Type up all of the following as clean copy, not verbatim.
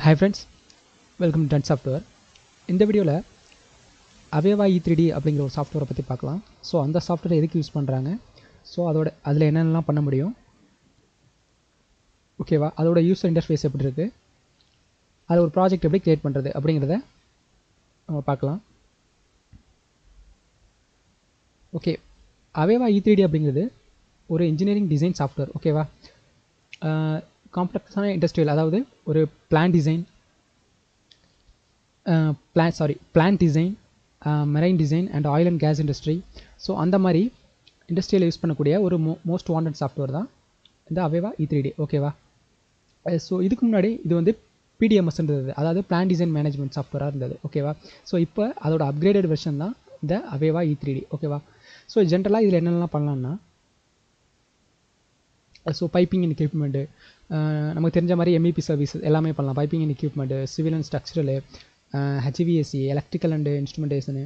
Hi friends, welcome to Dent Software. இந்த வீடியோவில் Aveva E3D அப்படிங்கிற ஒரு சாஃப்ட்வேரை பற்றி பார்க்கலாம். ஸோ அந்த சாஃப்ட்வேர் எதுக்கு யூஸ் பண்ணுறாங்க, ஸோ அதில் என்னென்னலாம் பண்ண முடியும், ஓகேவா, அதோட யூசர் இன்டர்ஃபேஸ் எப்படி இருக்குது, அது ஒரு ப்ராஜெக்ட் எப்படி க்ரியேட் பண்ணுறது அப்படிங்கிறத நம்ம பார்க்கலாம். ஓகே, Aveva E3D அப்படிங்கிறது ஒரு இன்ஜினியரிங் டிசைன் சாஃப்ட்வேர். ஓகேவா, காம்ப்ளெக்ஸான இண்டஸ்ட்ரியல், அதாவது ஒரு plan design, plant design, marine design and oil and gas industry. So அந்த மாதிரி இண்டஸ்ட்ரியில் யூஸ் பண்ணக்கூடிய ஒரு மோஸ்ட் வாண்டட் சாஃப்ட்வேர் தான் இந்த Aveva E3D. ஓகேவா, ஸோ இதுக்கு முன்னாடி இது வந்து PDMS இருந்தது, அதாவது பிளான் டிசைன் மேனேஜ்மெண்ட் சாஃப்ட்வேராக இருந்தது. ஓகேவா, ஸோ இப்போ அதோட அப்கிரேடட் வெர்ஷன் தான் இந்த Aveva E3D. ஓகேவா, ஸோ ஜென்ரலாக இதில் என்னென்னலாம் பண்ணலான்னா, ஸோ பைப்பிங் அண்ட் எக்யூப்மெண்ட்டு, நமக்கு தெரிஞ்ச மாதிரி MEP சர்வீசஸ் எல்லாமே பண்ணலாம். Piping and equipment, civil and structural, HVAC, electrical and instrumentation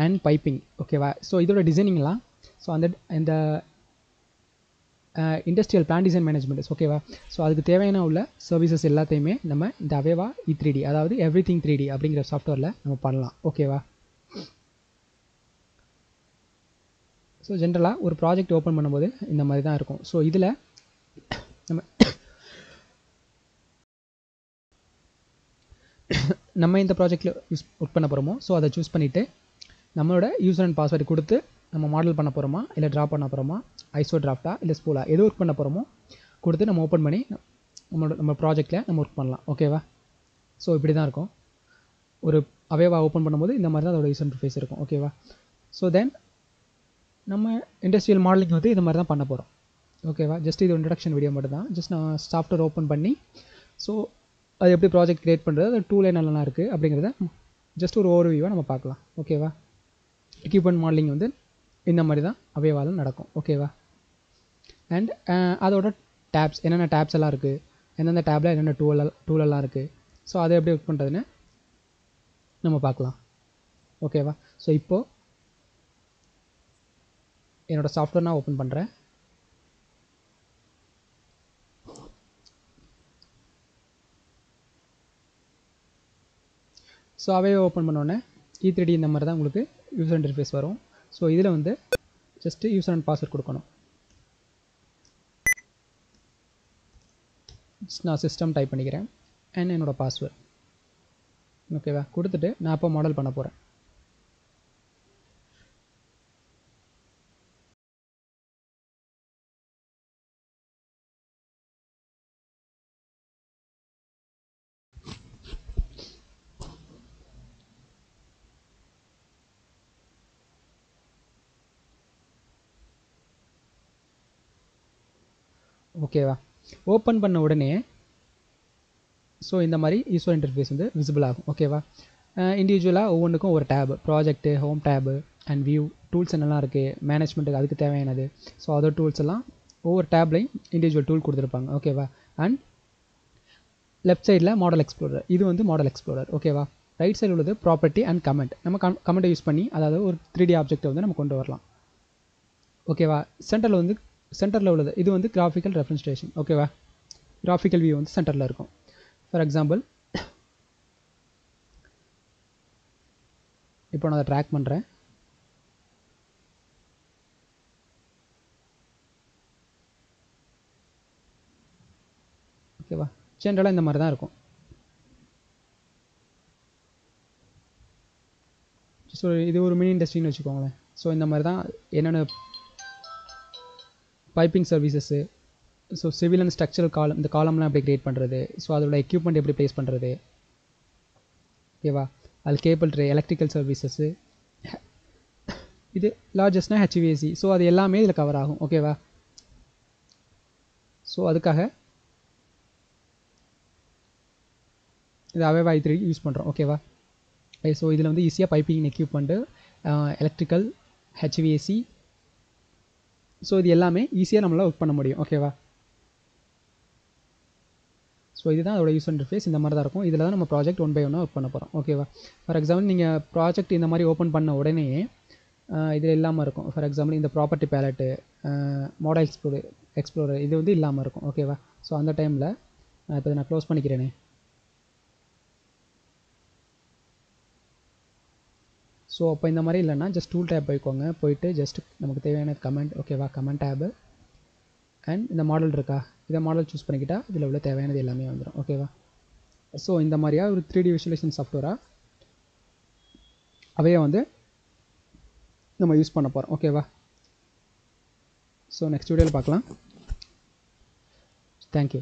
and piping. ஓகேவா, ஸோ இதோட டிசைனிங்லாம், ஸோ இந்த இண்டஸ்ட்ரியல் பிளான் டிசைன் மேனேஜ்மெண்ட். ஓகேவா, ஸோ அதுக்கு தேவையான உள்ள சர்வீசஸ் எல்லாத்தையுமே நம்ம இந்த Aveva E3D, அதாவது எவ்ரிதிங் 3D அப்படிங்கிற சாஃப்ட்வேரில் நம்ம பண்ணலாம். ஓகேவா, ஸோ ஜென்ரலாக ஒரு ப்ராஜெக்ட் ஓப்பன் பண்ணும்போது இந்த மாதிரி தான் இருக்கும். ஸோ இதில் நம்ம இந்த ப்ராஜெக்டில் ஒர்க் பண்ண போகிறோமோ, ஸோ அதை சூஸ் பண்ணிவிட்டு நம்மளோட யூசர் அண்ட் பாஸ்வேர்டு கொடுத்து நம்ம மாடல் பண்ண போகிறோமா, இல்லை ட்ரா பண்ண போகிறோமா, ஐசோ டிராஃப்டா இல்லை ஸ்பூலா, எது ஒர்க் பண்ண போகிறோமோ கொடுத்து நம்ம ஓப்பன் பண்ணி நம்ம ப்ராஜெக்டில் நம்ம ஒர்க் பண்ணலாம். ஓகேவா, ஸோ இப்படி தான் இருக்கும். ஒரு Aveva ஓப்பன் பண்ணும்போது இந்த மாதிரி தான் அதோட யூசர் இன்டர்ஃபேஸ் இருக்கும். ஓகேவா, ஸோ தென் நம்ம இண்டஸ்ட்ரியல் மாடலிங் வந்து இது மாதிரி தான் பண்ண போகிறோம். ஓகேவா, ஜஸ்ட் இது இன்ட்ரடக்ஷன் வீடியோ மட்டும் தான். ஜஸ்ட் நான் சாஃப்ட்வேர் ஓப்பன் பண்ணி, ஸோ அது எப்படி ப்ராஜெக்ட் க்ரியேட் பண்ணுறது, அது டூல் என்னெல்லாம் இருக்குது அப்படிங்கிறத ஜஸ்ட் ஒரு ஓவர்வியூவாக நம்ம பார்க்கலாம். ஓகேவா, எக்யூப்மெண்ட் மாடலிங் வந்து இந்த மாதிரி தான் Avevaவில் நடக்கும். ஓகேவா, அண்ட் அதோட டேப்ஸ், என்னென்ன டேப்ஸ் எல்லாம் இருக்குது, எந்தெந்த டேப்பில் என்னென்ன டூலெல்லாம் இருக்குது, ஸோ அதை எப்படி ஒர்க் பண்ணுறதுன்னு நம்ம பார்க்கலாம். ஓகேவா, ஸோ இப்போது என்னோடய சாஃப்ட்வேர் நான் ஓப்பன் பண்ணுறேன். ஸோ Aveva ஓப்பன் பண்ணோடனே E3D இந்த மாதிரி தான் உங்களுக்கு யூசர் இன்டர்ஃபேஸ் வரும். ஸோ இதில் வந்து ஜஸ்ட்டு யூசர் அண்ட் பாஸ்வேர்ட் கொடுக்கணும். நான் சிஸ்டம் டைப் பண்ணிக்கிறேன் அண்ட் என்னோடய பாஸ்வேர்ட். ஓகேவா, கொடுத்துட்டு நான் இப்போ மாடல் பண்ண போகிறேன். ஓகேவா, ஓப்பன் பண்ண உடனே ஸோ இந்த மாதிரி யூசர் இன்டர்ஃபேஸ் வந்து விசிபிள் ஆகும். ஓகேவா, இண்டிவிஜுவலாக ஒவ்வொன்றுக்கும் ஒரு tab, project, home tab and view, tools என்னெல்லாம் இருக்குது, மேனேஜ்மெண்ட்டுக்கு அதுக்கு தேவையானது, ஸோ அதோட டூல்ஸ் எல்லாம் ஒவ்வொரு டேப்லையும் இண்டிவிஜுவல் டூல் கொடுத்துருப்பாங்க. ஓகேவா, அண்ட் லெஃப்ட் சைடில் மாடல் எக்ஸ்ப்ளோரர், இது வந்து மாடல் எக்ஸ்ப்ளோரர். ஓகேவா, ரைட் சைடில் உள்ளது ப்ராப்பர்ட்டி அண்ட் கமெண்ட். நம்ம கமெண்ட்டை யூஸ் பண்ணி, அதாவது ஒரு 3D ஆப்ஜெக்ட்டை வந்து நம்ம கொண்டு வரலாம். ஓகேவா, சென்டரில் உள்ளது இது வந்து கிராஃபிக்கல் ரெப்ரசன்டேஷன். ஓகேவா, கிராஃபிக்கல் வியூ வந்து சென்டரில் இருக்கும். ஃபார் எக்ஸாம்பிள் இப்போ நான் அதை ட்ராக் பண்ணுறேன். ஓகேவா, ஜென்ரலாக இந்த மாதிரி தான் இருக்கும். ஸோ இது ஒரு மினி இண்டஸ்ட்ரின்னு வச்சுக்கோங்களேன். ஸோ இந்த மாதிரி தான் என்னென்ன piping services, so civil and structural காலம், இந்த காலம்லாம் எப்படி க்ரியேட் பண்ணுறது, ஸோ அதோட எக்யூப்மெண்ட் எப்படி ப்ளேஸ் பண்ணுறது. ஓகேவா, அது கேபிள் ட்ரே, எலக்ட்ரிக்கல் சர்வீசஸ்ஸு, இது லார்ஜஸ்ட்னா HVAC, ஸோ அது எல்லாமே இதில் கவர் ஆகும். ஓகேவா, ஸோ அதுக்காக இது Aveva E3D யூஸ் பண்ணுறோம். ஓகேவா, ஸோ இதில் வந்து ஈஸியாக piping equipment, electrical, HVAC, so இது எல்லாமே ஈஸியாக நம்மளால் ஒர்க் பண்ண முடியும். ஓகேவா, ஸோ இதுதான் அதோட யூசர் இன்டர்ஃபேஸ். இந்த மாதிரி தான் இருக்கும். இதில் தான் நம்ம ப்ராஜெக்ட் 1 by 1 ஒர்க் பண்ண போகிறோம். ஓகேவா, ஃபார் எக்ஸாம்பிள் நீங்கள் ப்ராஜெக்ட் இந்த மாதிரி ஓப்பன் பண்ண உடனே இதில் இல்லாமல் இருக்கும். ஃபார் எக்ஸாம்பிள் இந்த ப்ராப்பர்ட்டி பேலட்டு, மாடல் எக்ஸ்ப்ளோரர் இது வந்து இல்லாமல் இருக்கும். ஓகேவா, ஸோ அந்த டைமில் இப்போ நான் க்ளோஸ் பண்ணிக்கிறேனே. ஸோ அப்போ இந்த மாதிரி இல்லைன்னா ஜஸ்ட் டூல் டேப் போய்க்கோங்க, போயிட்டு ஜஸ்ட் நமக்கு தேவையான கமெண்ட், ஓகேவா, கமெண்ட் டேபு அண்ட் இந்த மாடல் இருக்கா, இதை மாடல் சூஸ் பண்ணிக்கிட்டால் இதில் உள்ள தேவையானது எல்லாமே வந்துடும். ஓகேவா. ஸோ இந்த மாதிரியா ஒரு 3D விஷுவலைசேஷன் சாஃப்ட்வேராக அவையே வந்து நம்ம யூஸ் பண்ண போகிறோம். ஓகேவா. ஸோ நெக்ஸ்ட் வீடியோவில் பார்க்கலாம். தேங்க்யூ.